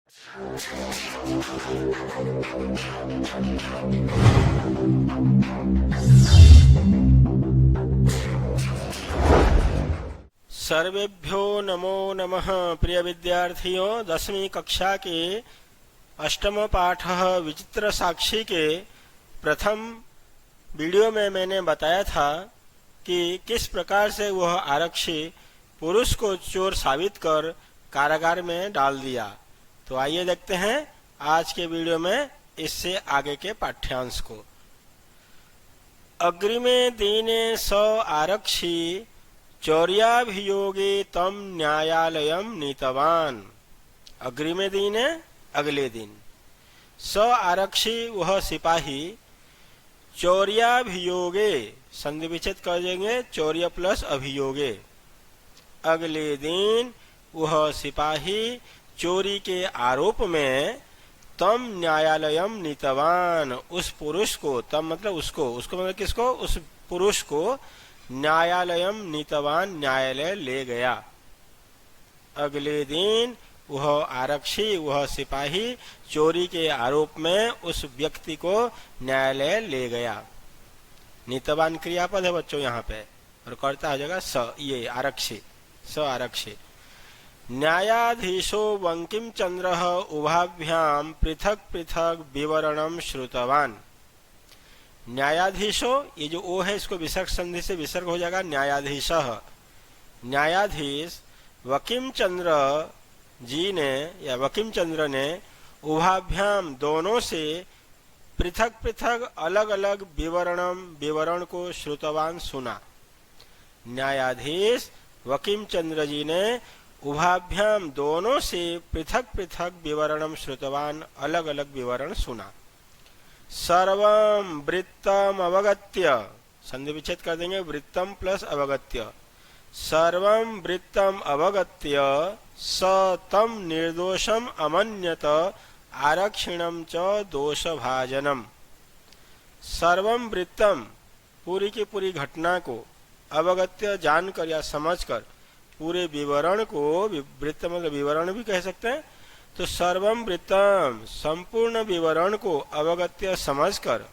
सर्वेभ्यो नमो नमः। प्रिय विद्यार्थियों, 10वीं कक्षा के अष्टम पाठ विचित्र साक्षी के प्रथम वीडियो में मैंने बताया था कि किस प्रकार से वह आरक्षी पुरुष को चोर साबित कर कारागार में डाल दिया। तो आइए देखते हैं आज के वीडियो में इससे आगे के पाठ्यांश को। अग्रिमे दिने स आरक्षी चौर्याभियोगे तम न्यायालयम नीतवान। अग्रिमे दिने अगले दिन, स आरक्षी वह सिपाही, चौर्याभियोगे संधि विच्छेद कर देंगे, चौर्य प्लस अभियोगे, अगले दिन वह सिपाही चोरी के आरोप में तम न्यायालयम नीतवान, उस पुरुष को, तम मतलब उसको मतलब किसको, उस पुरुष को न्यायालयम नीतवान न्यायालय ले गया। अगले दिन वह आरक्षी वह सिपाही चोरी के आरोप में उस व्यक्ति को न्यायालय ले गया। नीतवान क्रियापद है बच्चों यहाँ पे, और कर्ता हो जाएगा स, ये आरक्षी, स आरक्षी। न्यायाधीशो बंकिम चंद्र उभाभ्याम पृथक पृथक विवरणम श्रुतवान। न्यायाधीशो, ये जो ओ है इसको विसर्ग संधि से विसर्ग हो जाएगा न्यायाधीश। न्यायाधीश वकीम चंद्र जी ने या वकीम चंद्र ने उभाभ्याम दोनों से पृथक पृथक अलग अलग विवरण को श्रुतवान सुना। न्यायाधीश वकीम चंद्र जी ने उभाभ्याम दोनों से पृथक पृथक विवरणम श्रुतवान अलग अलग विवरण सुना। सर्वं वृत्तम अवगत्य, संधि विच्छेद कर देंगे, वृत्तम प्लस अवगत्य, सर्वं वृत्तम अवगत्य स तम निर्दोषम अमन्यत आरक्षिणम च दोषभाजनम। सर्वं वृत्तम, पूरी की पूरी घटना को, अवगत्य जानकर या समझकर, पूरे विवरण को, वृत्त मतलब विवरण भी कह सकते हैं, तो सर्वं वृत्तम संपूर्ण विवरण को अवगत्य समझकर,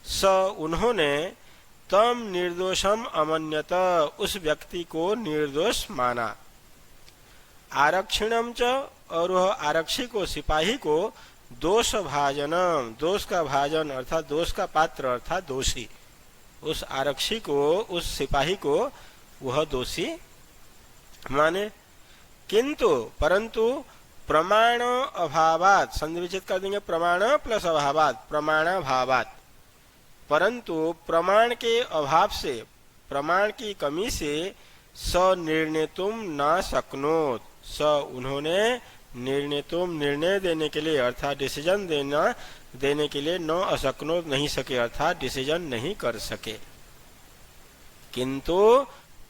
स उन्होंने, तम निर्दोषम अमन्यत उस व्यक्ति को निर्दोष माना, आरक्षिणम च और वह आरक्षी को, सिपाही को, दोष भाजनम दोष का भाजन अर्थात दोष का पात्र अर्थात दोषी, उस आरक्षी को, उस सिपाही को वह दोषी माने। किंतु परंतु प्रमाण अभावात, संधि विच्छेद कर देंगे, प्रमाण प्लस अभावात, प्रमाणाभावात, परंतु प्रमाण के अभाव से, प्रमाण की कमी से, स निर्णेतुम न शक्नोत, स उन्होंने निर्णेतुम निर्णय देने के लिए अर्थात डिसीजन देने के लिए, न अशक्नोत नहीं सके अर्थात डिसीजन नहीं कर सके। किंतु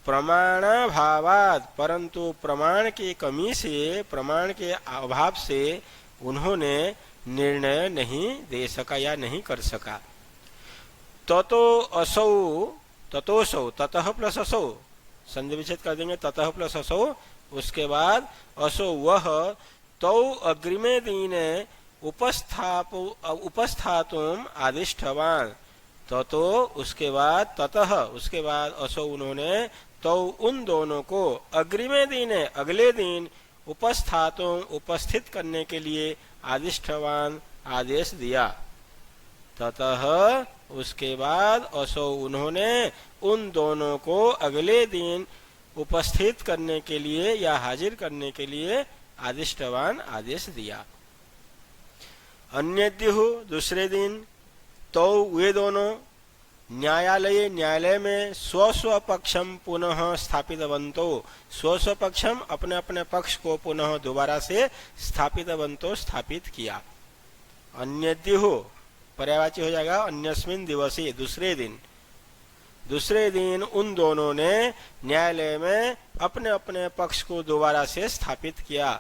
प्रमाणाभावात, परंतु प्रमाण की कमी से, प्रमाण के अभाव से उन्होंने निर्णय नहीं दे सका या नहीं कर सका। ततो असौ, ततोसौ, ततः प्लस असौ, संधि विच्छेद कर देंगे, ततः प्लस असौ, उसके बाद असौ वह, तौ अग्रिमे दिने उपस्थातुम आदिष्टवान, ततो उसके बाद, ततः उसके बाद, असौ उन्होंने, तो उन दोनों को, अग्रिमे दिने अगले दिन, उपस्थातुम उपस्थित करने के लिए, आदिष्टवान आदेश दिया। ततः उसके बाद, असौ उन्होंने उन दोनों को अगले दिन उपस्थित करने के लिए या हाजिर करने के लिए आदिष्टवान आदेश दिया। अन्यद्युः दूसरे दिन, तो वे दोनों न्यायालय में स्व पक्षम पुनः स्थापितवन्तो, स्व पक्षम अपने अपने पक्ष को पुनः दोबारा से स्थापितवन्तो स्थापित किया। अन्यद्युः पर्यायवाची हो जाएगा अन्यस्मिन् दिवसे, दूसरे दिन, दूसरे दिन उन दोनों ने न्यायालय में अपने अपने पक्ष को दोबारा से स्थापित किया।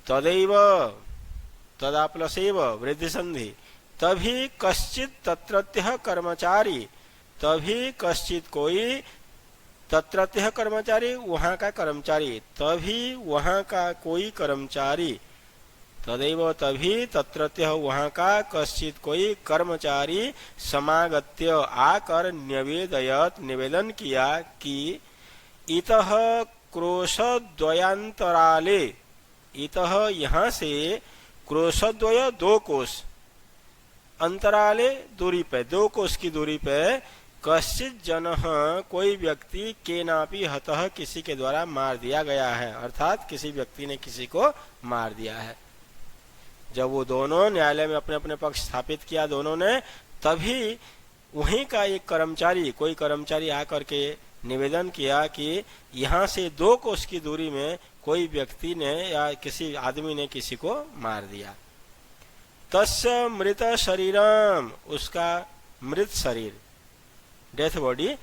तदैव, तदा प्लस एव वृद्धि संधि, तभी कश्चित तत्रत्यः कर्मचारी, तभी कश्चित कोई, तत्रत्यः कर्मचारी वहां का कर्मचारी, तभी वहां का कोई कर्मचारी, तदैव तभी तत्रत्य वहाँ का कश्चित कोई कर्मचारी समागत्य आकर न्यवेदयत निवेदन किया कि इतः क्रोशद्वयांतराले, इतः यहाँ से क्रोशद्वय 2 कोश, अंतराले दूरी पे 2 कोश की दूरी पे कश्चित जनः कोई व्यक्ति केनापि हतः किसी के द्वारा मार दिया गया है, अर्थात किसी व्यक्ति ने किसी को मार दिया है। जब वो दोनों न्यायालय में अपने अपने पक्ष स्थापित किया दोनों ने, तभी वहीं का एक कर्मचारी, कोई कर्मचारी आकर के निवेदन किया कि यहाँ से 2 कोस की दूरी में कोई व्यक्ति ने या किसी आदमी ने किसी को मार दिया। तस्य मृत शरीरम, उसका मृत शरीर, डेथ बॉडी,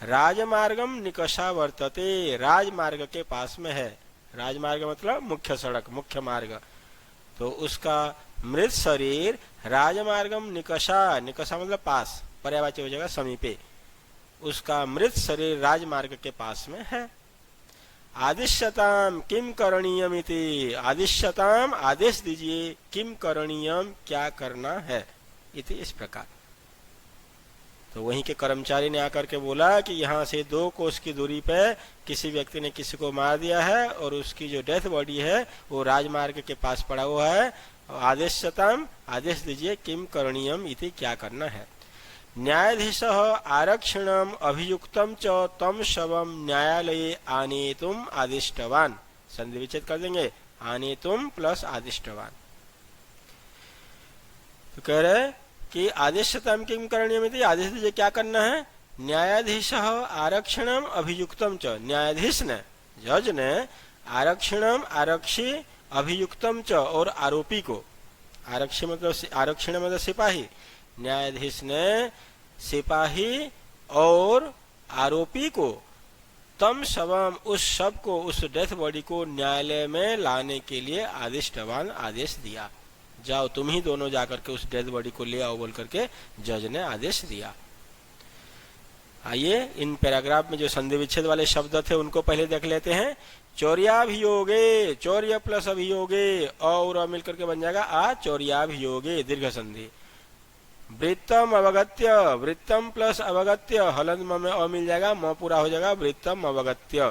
राजमार्गम निकषा वर्तते, राजमार्ग के पास में है। राजमार्ग मतलब मुख्य सड़क, मुख्य मार्ग। तो उसका मृत शरीर राजमार्गम निकषा, निकषा मतलब पास, पर्यायवाची हो जाएगा समीपे, उसका मृत शरीर राजमार्ग के पास में है। आदिश्यताम किम करणीयमिति, आदिश्यताम आदेश दीजिए, किम करणीयम क्या करना है, इति इस प्रकार। तो वहीं के कर्मचारी ने आकर के बोला कि यहाँ से 2 कोस की दूरी पे किसी व्यक्ति ने किसी को मार दिया है और उसकी जो डेथ बॉडी है वो राजमार्ग के पास पड़ा हुआ है। आदेशताम, आदेश दीजिए, किम करणीयम इति क्या करना है। न्यायाधीश आरक्षणम अभियुक्तम च तम शवम न्यायालये आनेतुम आदिष्टवान, संधि विच्छेद कर देंगे, आनेतुम प्लस आदिष्टवान। तो कह रहे कि आदेशताम किम करणीयमिति, आदेश दीजिए क्या करना है। न्यायाधीश आरक्षणम अभियुक्तम च, न्यायाधीश ने, जज ने, आरक्षणम आरक्षी, अभियुक्तम च और आरोपी को, आरक्षी मतलब आरक्षण मतलब सिपाही, न्यायाधीश ने सिपाही और आरोपी को, तम शवम उस शव को, उस डेथ बॉडी को न्यायालय में लाने के लिए आदिष्टवान आदेश दिया। जाओ तुम ही दोनों जाकर के उस डेथ बॉडी को ले आओ बोल करके जज ने आदेश दिया। आइए इन पैराग्राफ में जो संधि विच्छेद वाले शब्द थे उनको पहले देख लेते हैं। चौर्याभियोगे, चौर्य प्लस अभियोगे, और मिलकर के बन जाएगा आ चौर्याभियोगे, दीर्घ संधि। वृत्तम अवगत्य, वृत्तम प्लस अवगत्य, हलंत म में अ मिल जाएगा, म पूरा हो जाएगा, वृत्तम अवगत्य।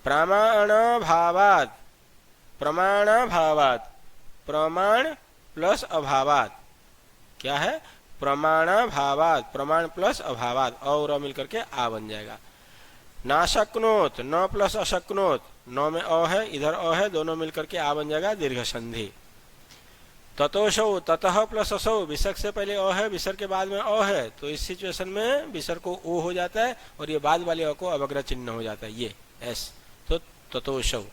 प्रमाण भावात, प्रमाण भावात, प्रमाण प्लस अभावात, क्या है, प्रमाण भावात, प्रमाण प्लस अभावात, और मिलकर के आ बन जाएगा। नाशक्नोत, न प्लस अशक्नोत, न में अ है, इधर अ है, दोनों मिलकर के आ बन जाएगा, दीर्घ संधि। ततोषौ, ततः प्लस असौ, विसर्ग से पहले अ है, विसर्ग के बाद में अ है, तो इस सिचुएशन में विसर्ग को ओ हो जाता है और ये बाद वाले अ को अवग्रह चिन्ह हो जाता है, ये एस, तो ततोषौ।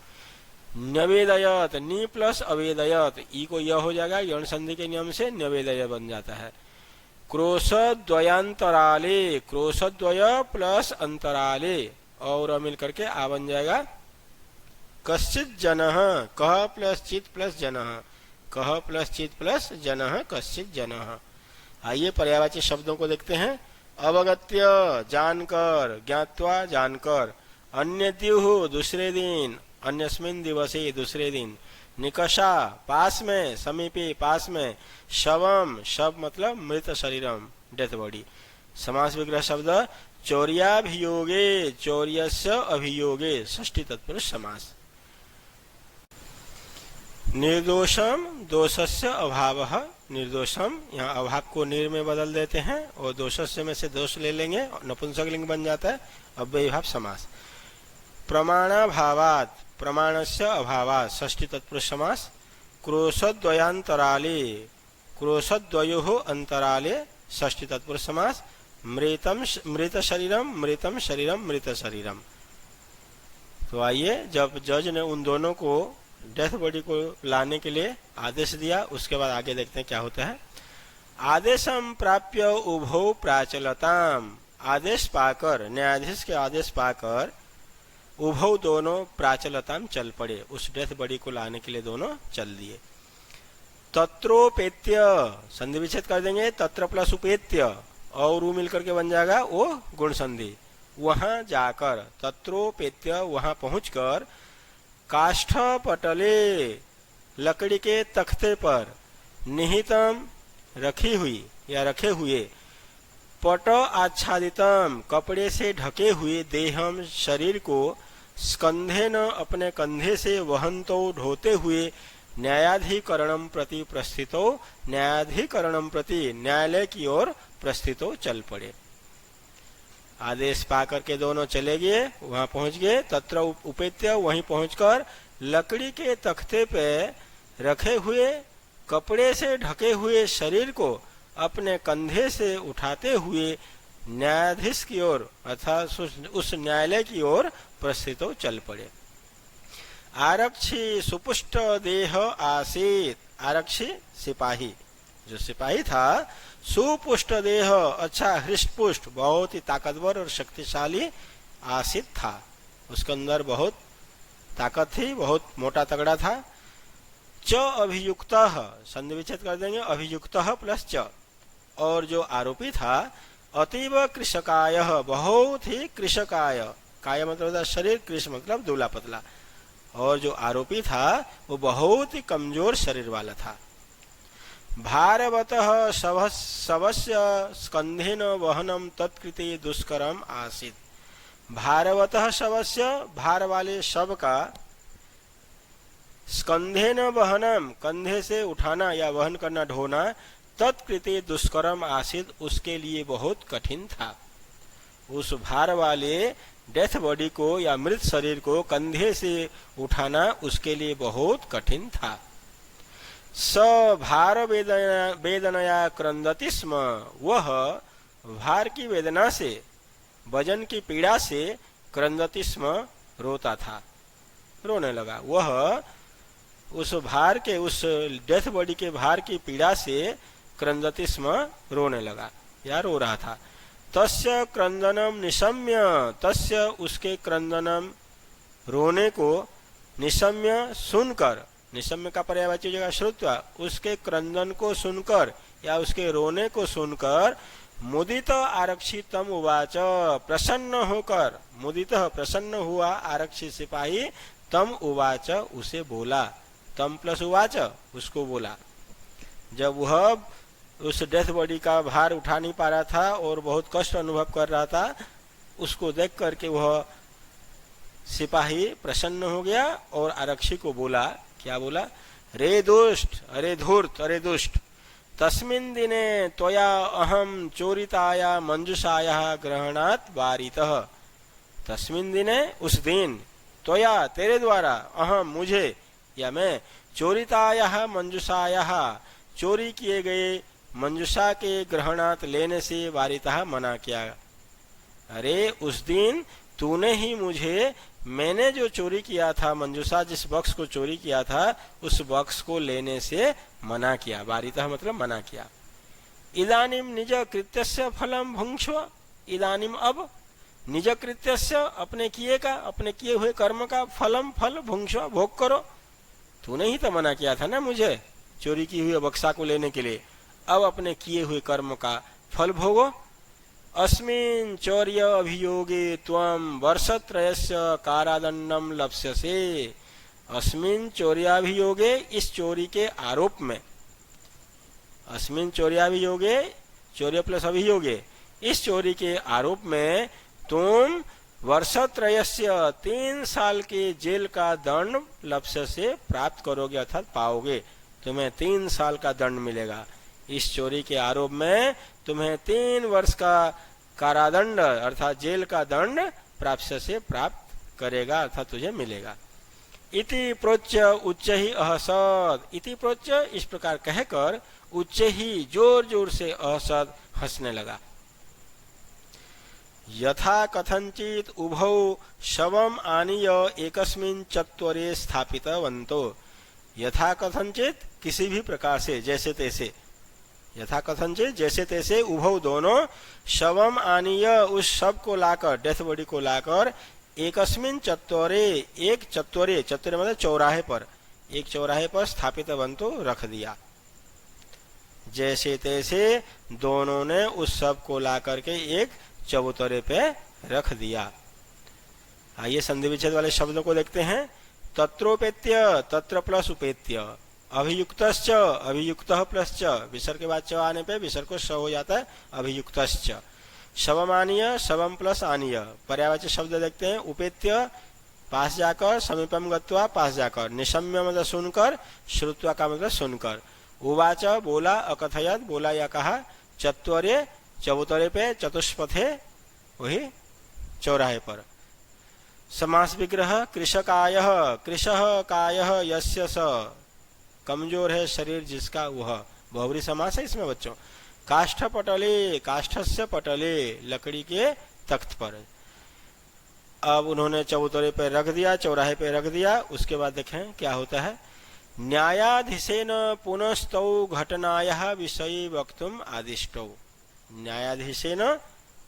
न्यवेदयत, नी प्लस अवेदयत, ई को यह हो जाएगा, यौन संधि के नियम से न्यवेदय बन जाता है। क्रोशद्वयांतराले, क्रोशद्वय प्लस अंतराले, और मिल करके आ बन जाएगा कश्चित जनः, कह प्लस चित प्लस जनः, कह प्लस चित प्लस जनः कश्चित जनः। आइए पर्यायवाची शब्दों को देखते हैं। अवगत्य, जानकर, ज्ञात्वा जानकर, अन्यद्युः दूसरे दिन, अन्यस्मिन् दिवसे दूसरे दिन, निकषा पास में, समीपे पास में, शवम, शव मतलब मृत शरीरम, डेथ बॉडी। समास विग्रह शब्द चौर्याभियोगे, चौर्यस्य अभियोगे, षष्ठी तत्पुरुष समास। निर्दोषम, दोषस्य अभावः, निर्दोषम, यहाँ अभाव को निर में बदल देते हैं और दोषस्य में से दोष ले लेंगे, नपुंसकलिंग बन जाता है, अव्ययीभाव समास। प्रमाणाभावात्, प्रमाणस्य अभावात्, षष्ठी तत्पुरुष समास। क्रोशद्वयांतराले, क्रोशद्वयोः अंतराले, षष्ठी तत्पुरुष समास। मृतम, मृत शरीरम, मृतम शरीरम, मृत शरीरम। तो आइए, जब जज ने उन दोनों को डेथ बॉडी को लाने के लिए आदेश दिया, उसके बाद आगे देखते हैं क्या होता है। आदेशम प्राप्य उभौ प्राचलताम, आदेश पाकर, न्यायाधीश के आदेश पाकर, उभौ दोनों प्राचलताम चल पड़े, उस डेथ बॉडी को लाने के लिए दोनों चल दिए। तत्रोपेत्य, संधि विच्छेद कर देंगे, तत्र प्लस उपेत्य, और ऊ मिलकर के बन जाएगा वो गुण संधि। वहां जाकर, तत्रोपेत्य वहां पहुंचकर, काष्ठ पटले, लकड़ी के तख्ते पर निहितम रखी हुई या रखे हुए, पट आच्छादितम कपड़े से ढके हुए, देहम शरीर को, स्कंधे न अपने कंधे से, वहंतो ढोते हुए, न्यायाधिकरणम प्रति प्रस्थितो न्यायाधिकरणम प्रति न्यायालय की ओर प्रस्थितो चल पड़े। आदेश पाकर के दोनों चले गए, वहां पहुंच गए। तत्र उपेत्य वहीं पहुंचकर लकड़ी के तख्ते पे रखे हुए कपड़े से ढके हुए शरीर को अपने कंधे से उठाते हुए न्यायाधीश की ओर अर्थात उस न्यायालय की ओर प्रस्थितो चल पड़े। आरक्षी सुपुष्ट देह आसीत, आरक्षी सिपाही, जो सिपाही था सुपुष्ट देह, अच्छा हृष्टपुष्ट, बहुत ही ताकतवर और शक्तिशाली आसीत था, उसके अंदर बहुत ताकत थी, बहुत मोटा तगड़ा था। च अभियुक्त, संधि विच्छेद कर देंगे, अभियुक्त प्लस च, और जो आरोपी था अतीव कृशकाय, बहुत ही कृशकाय, काय मतलब शरीर, कृश मतलब दूला पतला, और जो आरोपी था वो बहुत ही कमजोर शरीर वाला था। भारवतः शवस्य स्कंधेन वहनम तत्कृते दुष्करम आसीत, भारवतः शवस्य, भार वाले शव का, स्कंधेन वहनम कंधे से उठाना या वहन करना, ढोना, तत्कृते दुष्करम आसीत, उसके लिए बहुत कठिन था। उस भार वाले डेथ बॉडी को या मृत शरीर को कंधे से उठाना उसके लिए बहुत कठिन था। स भार वेदनया क्रंदति स्म, वह भार की वेदना से, वजन की पीड़ा से, क्रंदति स्म रोता था, रोने लगा। वह उस भार के, उस डेथ बॉडी के भार की पीड़ा से क्रंदति स्म रोने लगा या रो रहा था। तस्य क्रंदनम निशम्य, तस्य उसके क्रंदनम रोने को, निशम्य सुनकर, निशम्य का पर्यायवाची जगह श्रुत्वा, उसके क्रंदन को सुनकर या उसके रोने को सुनकर, मुदित आरक्षी तम उवाच, प्रसन्न होकर, मुदित प्रसन्न हुआ आरक्षी सिपाही, तम उवाच उसे बोला, तम प्लस उवाच उसको बोला। जब वह उस डेथ बॉडी का भार उठा नहीं पा रहा था और बहुत कष्ट अनुभव कर रहा था, उसको देख करके वह सिपाही प्रसन्न हो गया और आरक्षी को बोला, क्या बोला, रे दुष्ट, अरे धूर्त, अरे दुष्ट, तस्मिन् दिने त्वया अहम चोरिताया मंजुषाया ग्रहणात् वारितः, तस्मिन् दिने उस दिन, त्वया तेरे द्वारा, अहम मुझे या मैं, चोरिताया मंजुषाया चोरी किए गए मंजुषा के ग्रहणात लेने से, वारितः मना किया। अरे उस दिन तूने ही मुझे, मैंने जो चोरी किया था मंजुषा, जिस बक्स को चोरी किया था उस बक्स को लेने से मना किया, वारितः मतलब मना किया। इदानीम निज कृत्यस्य फलम भुंक्ष्व, इदानीम अब, निज कृत्यस्य अपने किए का, अपने किए हुए कर्म का, फलम फल, भुंक्ष्व भोग करो। तूने ही तो मना किया था ना मुझे चोरी की हुई बक्सा को लेने के लिए, अब अपने किए हुए कर्म का फल भोगो। अस्मिन् चौर्य अभियोगे त्वं वर्षत्रयस्य कारादंडम लप्स्यसे, अस्मिन् चौर्याभियोगे, इस चोरी के आरोप में, अस्मिन् चौर्याभियोगे, चौर्य प्लस अभियोगे, इस चोरी के आरोप में तुम वर्षत्रयस्य 3 साल के जेल का दंड लप्स्यसे प्राप्त करोगे, अर्थात पाओगे, तुम्हें 3 साल का दंड मिलेगा। इस चोरी के आरोप में तुम्हें 3 वर्ष का कारादंड अर्थात जेल का दंड प्राप्त से प्राप्त करेगा, अर्थात तुझे मिलेगा। इति प्रोच्य उच्च ही अहसद, इति प्रोच्य इस प्रकार कहकर उच्च ही जोर जोर से अहसद हंसने लगा। यथा कथंचित उभौ शवम आनीय एकस्मिन् चत्वरे स्थापितवन्तो, यथा कथंचित किसी भी प्रकार से, जैसे तैसे, यथा कथंचित जैसे तैसे, उभौ दोनों, शवम आनीय उस शव को लाकर, डेथ बॉडी को लाकर, एकस्मिन् चत्वरे एक चत्वरे, चत्वरे मतलब चौराहे पर, एक चौराहे पर स्थापित बंतो रख दिया। जैसे तैसे दोनों ने उस शव को लाकर के एक चबूतरे पे रख दिया। आइए संधि विच्छेद वाले शब्दों को देखते हैं। तत्रोपेत्य, तत्र प्लस उपेत्य, अभियुक्तश्च, अभियुक्त प्लस च, विसर्ग के बाद च आने पे विसर्ग को स हो जाता है, अभियुक्तश्च। शवमानीय, शवम प्लस आनीय, पर्यायवाची शब्द देखते हैं। उपेत्य, पास जाकर, समीपम गत्वा, पास जाकर, निशम्य मतलब सुनकर, श्रुत्वा का मतलब सुनकर। उवाच, बोला, अकथयत, बोला या कहा। चत्वरे, चबूतरे पे, चतुष्पथे वही चौराहे पर। समास विग्रह, कृषकायः, कृषः कायः यस्य स, कमजोर है शरीर जिसका वह, बहुब्री समास है इसमें बच्चों। काष्ठ पटले, काष्ठस्य पटले, लकड़ी के तख्त पर। अब उन्होंने चबूतरे पे रख दिया, चौराहे पे रख दिया। उसके बाद देखें क्या होता है। न्यायाधीशेन पुनस्तौ घटनायाः विषये वक्तुम आदिष्टौ। न्यायाधीशेन,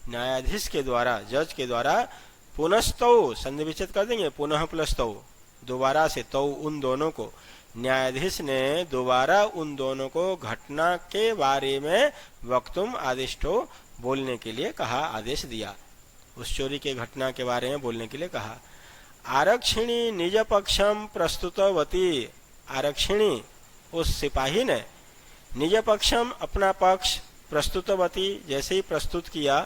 न्यायाधीश के द्वारा, जज के द्वारा, पुनस्तौ संधि विच्छेद कर देंगे, पुनः प्लस तौ, दोबारा से, तौ उन दोनों को, न्यायाधीश ने दोबारा उन दोनों को घटना के बारे में वक्तुम आदिष्टो, बोलने के लिए कहा, आदेश दिया। उस चोरी के घटना के बारे में बोलने के लिए कहा। आरक्षिणी निज पक्षम प्रस्तुतवती, आरक्षिणी उस सिपाही ने, निज पक्षम अपना पक्ष, प्रस्तुतवती जैसे ही प्रस्तुत किया,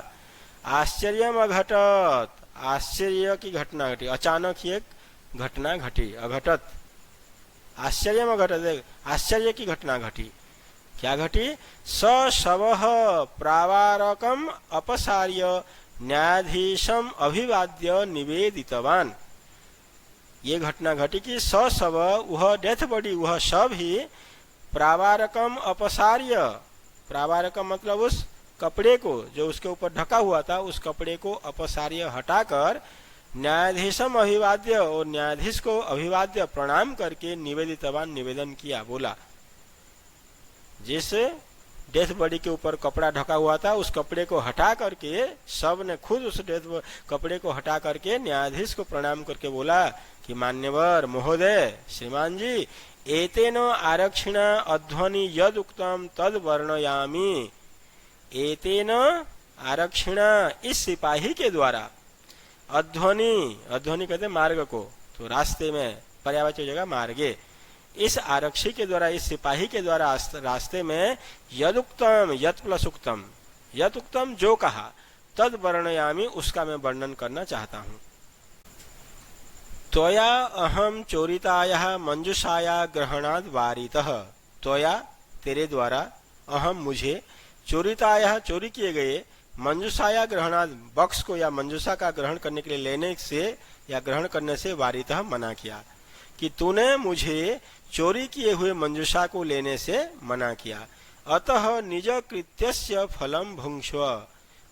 आश्चर्यम अघटत, आश्चर्य की घटना घटी, अचानक ही एक घटना घटी, अघटत, आश्चर्यम अघटत, आश्चर्य की घटना घटी। क्या घटी। स शवः प्रावारकम अपसार्य न्यायाधीशम अभिवाद्य निवेदितवान। ये घटना घटी कि स शव, वह डेथ बॉडी, वह शव ही, प्रावारकम अपसार्य, प्रावारकम मतलब उस कपड़े को जो उसके ऊपर ढका हुआ था, उस कपड़े को अपसार्य हटाकर, न्यायाधीशम अभिवाद्य, और न्यायाधीश को अभिवाद्य प्रणाम करके, निवेदितवान निवेदन किया, बोला। जिस डेथ बॉडी के ऊपर कपड़ा ढका हुआ था, उस कपड़े को हटा करके, सब ने खुद उस डेथ कपड़े को हटा करके न्यायाधीश को प्रणाम करके बोला कि मान्यवर महोदय, श्रीमान जी, एतेन आरक्षिण अध्वनि यद उक्तम तद वर्णयामि। एतेन आरक्षिण, इस सिपाही के द्वारा, अध्वनि, अध्वनि कहते मार्ग को, तो रास्ते में, पर्यायवाची जगह मार्गे, इस आरक्षी के द्वारा, इस सिपाही के द्वारा रास्ते में, यदुक्तम, यत प्लस उक्तम, यत उक्तम जो कहा, तद वर्णयामि उसका मैं वर्णन करना चाहता हूँ। त्वया अहम चोरितायाः मंजुषाया ग्रहणाद वारितः। त्वया तेरे द्वारा, अहम मुझे, चोरितायाः चोरी किए गए, मंजुषाया ग्रहणाद बक्स को या मंजुषा का ग्रहण करने के लिए लेने से या ग्रहण करने से वारितः मना किया, कि तूने मुझे चोरी किए हुए मंजुषा को लेने से मना किया। अतः निज कृत्यस्य फलम भुंक्ष्व।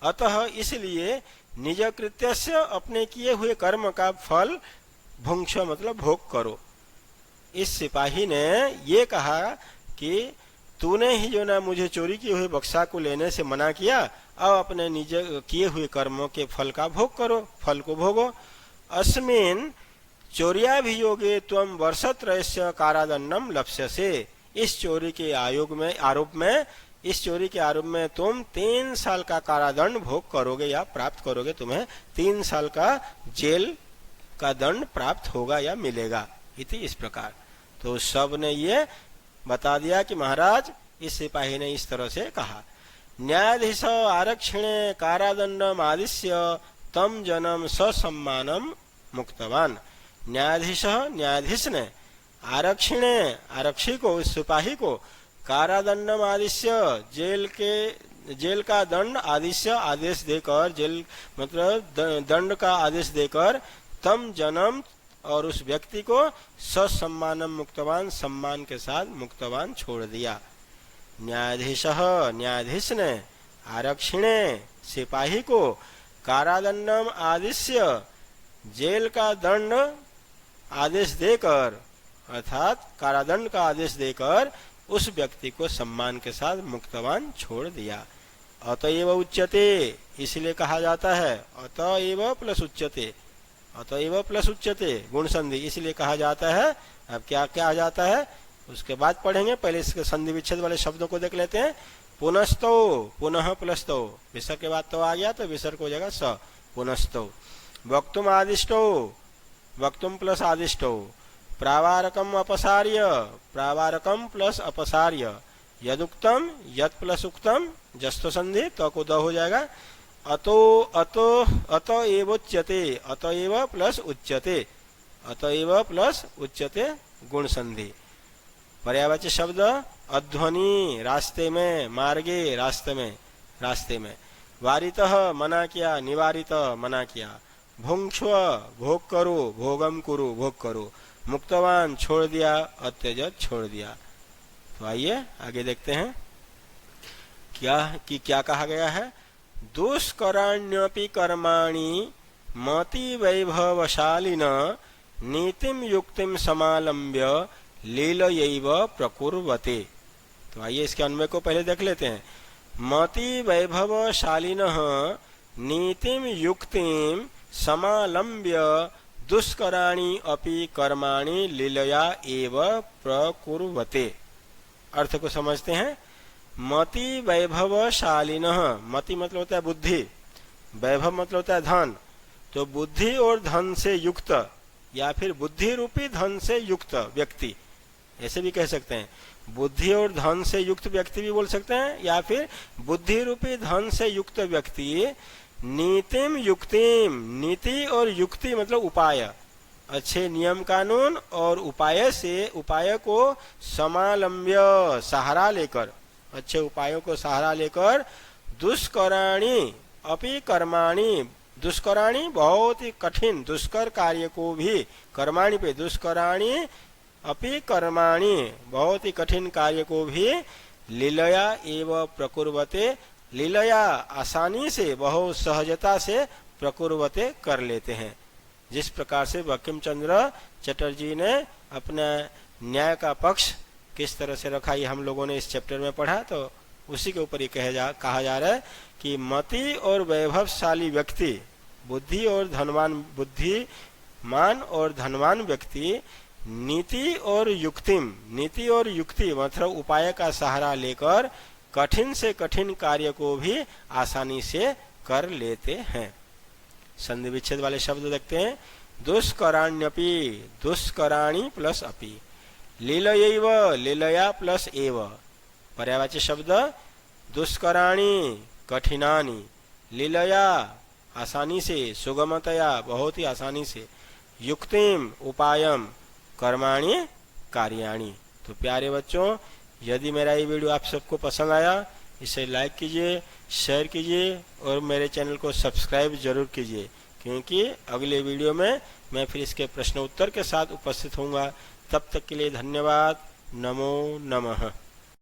अतः इसलिए निज कृत्यस्य अपने किए हुए कर्म का फल भुंक्ष्व मतलब भोग करो। इस सिपाही ने ये कहा कि तूने ही जो ना मुझे चोरी किए हुए बक्सा को लेने से मना किया, अब अपने निज किए हुए कर्मों के फल का भोग करो, फल को भोगो। अस्मिन् चोर्याभियोगे त्वं वर्षत्रयस्य कारादंडम लप्स्यसे। इस चोरी के आरोप में इस चोरी के आरोप में तुम 3 साल का कारादंड भोग करोगे या प्राप्त करोगे। तुम्हें 3 साल का जेल का दंड प्राप्त होगा या मिलेगा। इति इस प्रकार तो सब ने ये बता दिया कि महाराज, इस सिपाही ने इस तरह से कहा। न्यायाधीश आरक्षिणे कारादंडम आदिश्य तम जनम ससम्मानम मुक्तवान। न्यायाधीश ने आरक्षिणे आरक्षी को, इस सिपाही को, कारादंडम आदिश्य जेल का दंड, आदिश्य आदेश देकर, जेल मतलब दंड का आदेश देकर, तम जन्म और उस व्यक्ति को ससम्मानम मुक्तवान, सम्मान के साथ मुक्तवान छोड़ दिया। न्यायाधीश ने आरक्षिणे सिपाही को कारादंडम आदिश्य जेल का दंड आदेश देकर, अर्थात कारादंड का आदेश देकर उस व्यक्ति को सम्मान के साथ मुक्तवान छोड़ दिया। अतएव उच्यते, इसलिए कहा जाता है अतएव प्लस उच्यते, अतएव प्लस उच्यते गुण संधि, इसलिए कहा जाता है। अब क्या क्या जाता है उसके बाद पढ़ेंगे, पहले इसके संधि विच्छेद वाले शब्दों को देख लेते हैं। पुनस्तो, पुनः प्लस्तो, विसर्ग के बाद तो आ गया तो विसर्ग हो जाएगा स, पुनस्तो। वक्तुम आदिष्टो, वक्तुम प्लस आदिष्टो, प्रावारकम अपसार्य, प्रावारकम प्लस अपसार्य, यदुक्तम यद प्लस उक्तम, जस्तो संधि तो को द हो जाएगा। अतो अतो अतएव उच्यते, अतएव प्लस उच्यते, अतएव प्लस उच्यते गुण संधि। पर्यायवाची शब्द अध्वनि, रास्ते में, मार्गे, रास्ते में, रास्ते में। वारितः मना किया, निवारित मना किया। भुंक्ष्व भोग करो, भोगम कुरु भोग करो। मुक्तवान छोड़ दिया, अत्यजत छोड़ दिया। तो आइए आगे देखते हैं क्या कहा गया है। दुष्कराण्यपि कर्माणि मति वैभवशालिन नीतिम युक्तिम समालंब्य लीलयैव प्रकुर्वते। तो आइए इसके अन्वय को पहले देख लेते हैं। मति वैभवशालिनः नीतिम युक्तिम समालंब्य दुष्कराणि अपि कर्माणि लीलया एव प्रकुर्वते। अर्थ को समझते हैं। मति वैभवशालिनः, मति मतलब होता है बुद्धि, वैभव मतलब होता है धन। तो बुद्धि और धन से युक्त या फिर बुद्धि रूपी धन से युक्त व्यक्ति, ऐसे भी कह सकते हैं। बुद्धि और धन से युक्त व्यक्ति भी बोल सकते हैं, या फिर बुद्धि रूपी धन से युक्त व्यक्ति नीतिम युक्तिम, नीति और युक्ति मतलब उपाय, अच्छे नियम कानून और उपाय से, उपाय को समालंब्य सहारा लेकर, अच्छे उपायों को सहारा लेकर दुष्कराणि अपि कर्माणि, दुष्कराणि बहुत ही कठिन दुष्कर कार्य को भी, कर्माणि पे दुष्कराणि अपि कर्माणि बहुत ही कठिन कार्य को भी लीलया एव प्रकुर्वते, लीलया आसानी से, बहुत सहजता से प्रकुर्वते कर लेते हैं। जिस प्रकार से बंकिम चंद्र चटर्जी ने अपना न्याय का पक्ष किस तरह से रखा, ये हम लोगों ने इस चैप्टर में पढ़ा। तो उसी के ऊपर ये कहा जा रहा है कि मति और वैभवशाली व्यक्ति, बुद्धि और धनवान, बुद्धिमान और धनवान व्यक्ति नीति और युक्तिम, नीति और युक्ति मतलब उपाय का सहारा लेकर कठिन से कठिन कार्य को भी आसानी से कर लेते हैं। संधि विच्छेद वाले शब्द देखते हैं। दुष्कराण्यपि, दुष्कराणि प्लस अपि, लीलयैव, लीलया प्लस एव। पर्यायवाची शब्द दुष्कराणि कठिनानि, लीलया आसानी से, सुगमतया बहुत ही आसानी से, युक्तिम उपायम, कर्माणि कार्याणि। तो प्यारे बच्चों, यदि मेरा ये वीडियो आप सबको पसंद आया, इसे लाइक कीजिए, शेयर कीजिए और मेरे चैनल को सब्सक्राइब जरूर कीजिए, क्योंकि अगले वीडियो में मैं फिर इसके प्रश्न उत्तर के साथ उपस्थित होऊंगा। तब तक के लिए धन्यवाद। नमो नमः।